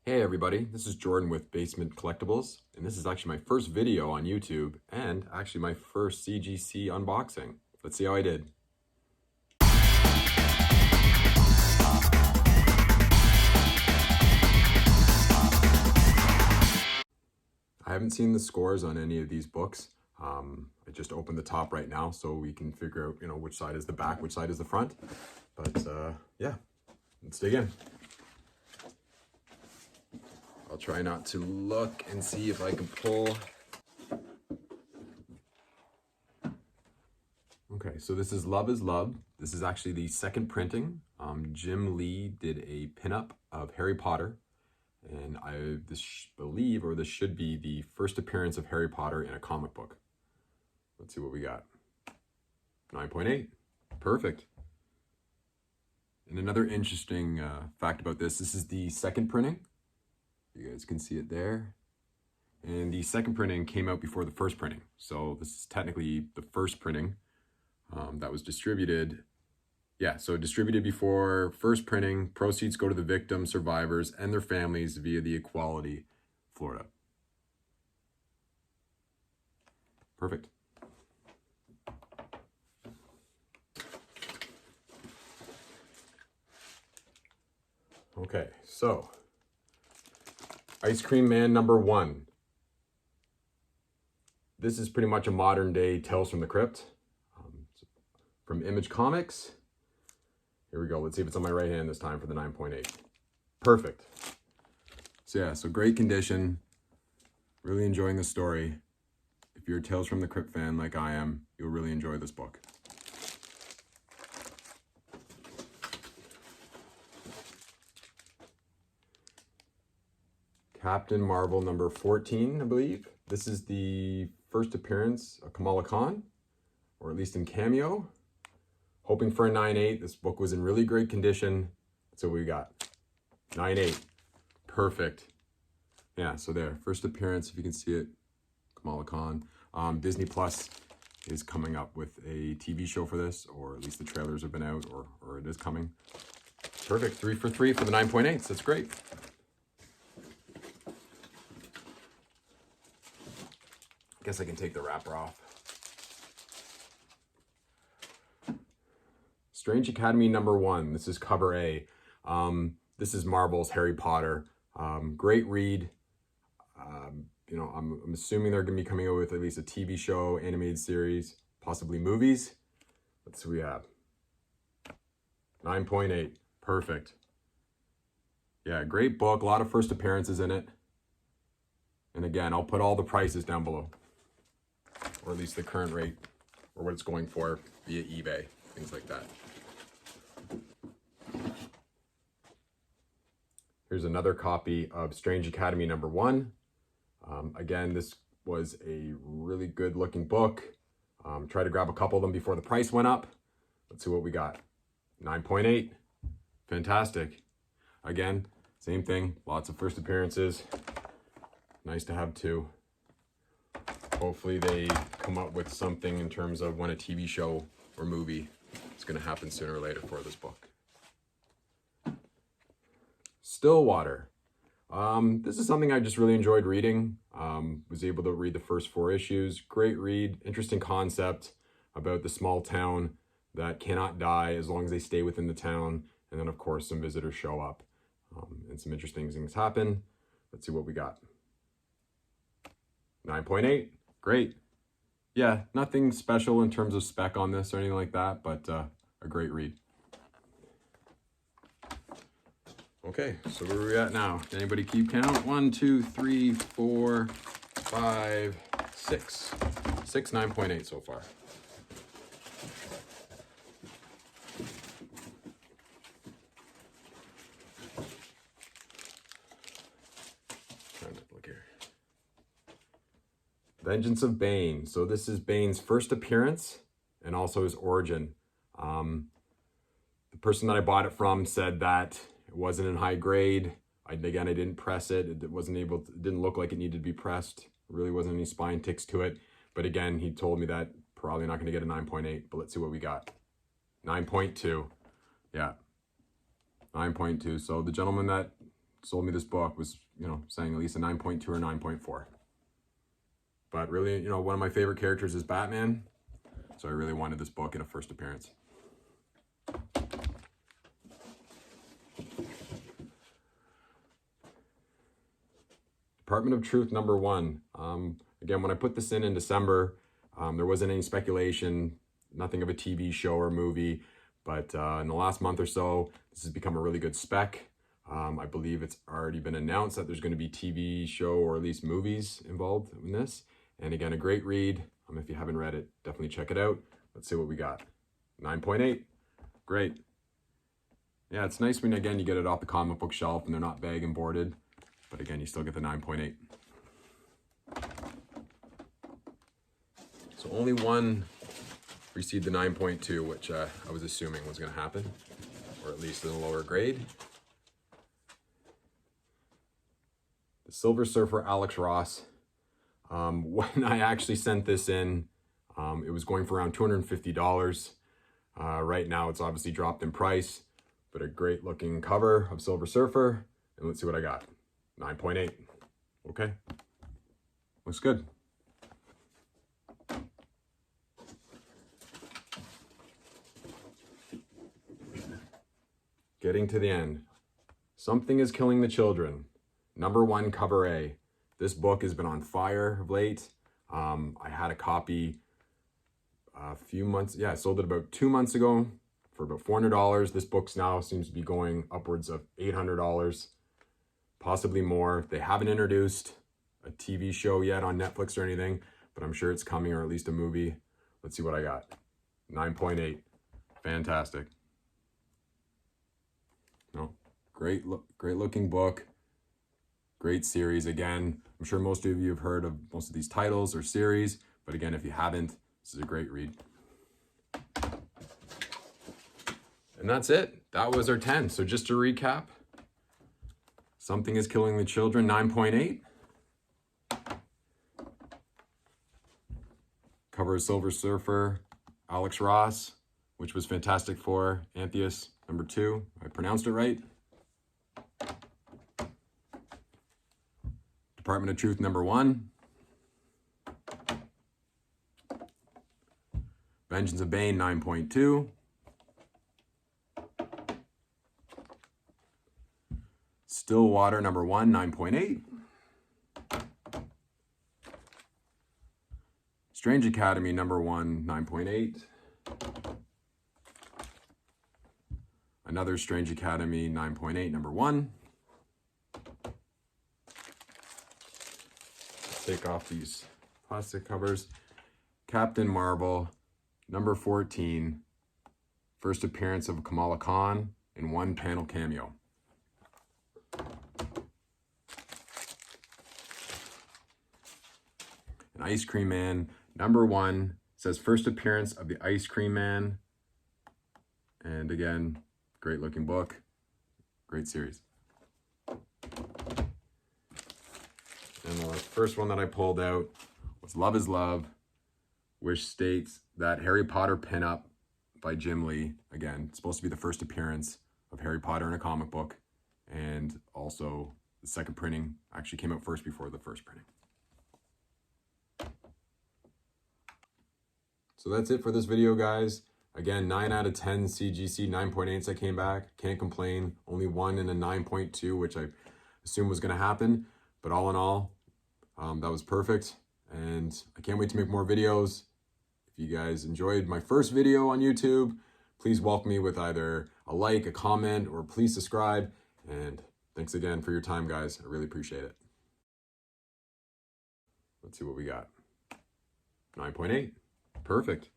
Hey everybody, this is Jordan with Basement Collectibles, and this is actually my first video on YouTube, and actually my first CGC unboxing. Let's see how I did. I haven't seen the scores on any of these books. I just opened the top right now so we can figure out, which side is the back, which side is the front. But yeah, let's dig in. I'll try not to look and see if I can pull. Okay, so this is Love is Love. This is actually the second printing. Jim Lee did a pinup of Harry Potter, and this should be the first appearance of Harry Potter in a comic book. Let's see what we got. 9.8, perfect. And another interesting fact about this is the second printing. You guys can see it there. And the second printing came out before the first printing. So this is technically the first printing that was distributed. Yeah, so distributed before first printing. Proceeds go to the victims, survivors, and their families via the Equality, Florida. Perfect. Okay, so Ice Cream Man #1. This is pretty much a modern day Tales from the Crypt from Image Comics. Here we go. Let's see if it's on my right hand this time for the 9.8. Perfect. So yeah, so great condition. Really enjoying the story. If you're a Tales from the Crypt fan like I am, you'll really enjoy this book. Captain Marvel #14, I believe. This is the first appearance of Kamala Khan, or at least in cameo. Hoping for a 9.8. This book was in really great condition. That's what we got. 9.8. Perfect. Yeah, so there. First appearance, if you can see it, Kamala Khan. Disney Plus is coming up with a TV show for this, or at least the trailers have been out, or it is coming. Perfect. 3 for 3 for the 9.8s. That's great. I guess I can take the wrapper off. Strange Academy #1. This is cover A. This is Marvel's Harry Potter. Great read. I'm assuming they're going to be coming out with at least a TV show, animated series, possibly movies. Let's see what we have. 9.8. Perfect. Yeah, great book. A lot of first appearances in it. And again, I'll put all the prices down below, or at least the current rate, or what it's going for via eBay, things like that. Here's another copy of Strange Academy #1. Again, this was a really good looking book. Tried to grab a couple of them before the price went up. Let's see what we got. 9.8. Fantastic. Again, same thing. Lots of first appearances. Nice to have two. Hopefully they come up with something in terms of when a TV show or movie is going to happen sooner or later for this book. Stillwater. This is something I just really enjoyed reading. Was able to read the first 4 issues. Great read. Interesting concept about the small town that cannot die as long as they stay within the town. And then, of course, some visitors show up and some interesting things happen. Let's see what we got. 9.8. Great. Yeah, nothing special in terms of spec on this or anything like that, but a great read. Okay, so where are we at now? Can anybody keep count? 1, 2, 3, 4, 5, 6. 6 9.8 so far. Trying to look here. Vengeance of Bane. So this is Bane's first appearance and also his origin. The person that I bought it from said that it wasn't in high grade. I didn't press it. It didn't look like it needed to be pressed. There really wasn't any spine ticks to it. But again, he told me that probably not going to get a 9.8. But let's see what we got. 9.2. Yeah. 9.2. So the gentleman that sold me this book was, you know, saying at least a 9.2 or 9.4. But really, you know, one of my favorite characters is Batman. So I really wanted this book in a first appearance. Department of Truth #1. Again, when I put this in December, there wasn't any speculation, nothing of a TV show or movie, but in the last month or so, this has become a really good spec. I believe it's already been announced that there's going to be TV show or at least movies involved in this. And again, a great read. If you haven't read it, definitely check it out. Let's see what we got. 9.8. Great. Yeah, it's nice when, again, you get it off the comic book shelf and they're not bag and boarded. But again, you still get the 9.8. So only one received the 9.2, which I was assuming was going to happen, or at least in a lower grade. The Silver Surfer Alex Ross. When I actually sent this in, it was going for around $250. Right now, it's obviously dropped in price, but a great looking cover of Silver Surfer. And let's see what I got. 9.8. Okay. Looks good. Getting to the end. Something is Killing the Children. #1, cover A. This book has been on fire of late. I had a copy a few months, I sold it about 2 months ago for about $400. This book's now seems to be going upwards of $800, possibly more. They haven't introduced a TV show yet on Netflix or anything, but I'm sure it's coming, or at least a movie. Let's see what I got. 9.8. Fantastic. No, great looking book. Great series. Again, I'm sure most of you have heard of most of these titles or series, but again, if you haven't, this is a great read. And that's it. That was our 10. So just to recap, Something is Killing the Children, 9.8. Cover of Silver Surfer, Alex Ross, which was Fantastic Four, Antheus, #2. I pronounced it right. Department of Truth, #1. Vengeance of Bane, 9.2. Stillwater, #1, 9.8. Strange Academy, #1, 9.8. Another Strange Academy, 9.8, #1. Take off these plastic covers. Captain Marvel, #14. First appearance of Kamala Khan in 1 panel cameo. An Ice Cream Man, #1. Says first appearance of the Ice Cream Man. And again, great looking book. Great series. And the first one that I pulled out was Love is Love, which states that Harry Potter pinup by Jim Lee. Again, it's supposed to be the first appearance of Harry Potter in a comic book. And also the second printing actually came out first before the first printing. So that's it for this video, guys. Again, 9 out of 10 CGC 9.8s that came back. Can't complain. Only one in a 9.2, which I assumed was going to happen. But all in all, that was perfect. And I can't wait to make more videos. If you guys enjoyed my first video on YouTube, please welcome me with either a like, a comment, or please subscribe. And thanks again for your time, guys. I really appreciate it. Let's see what we got. 9.8. Perfect.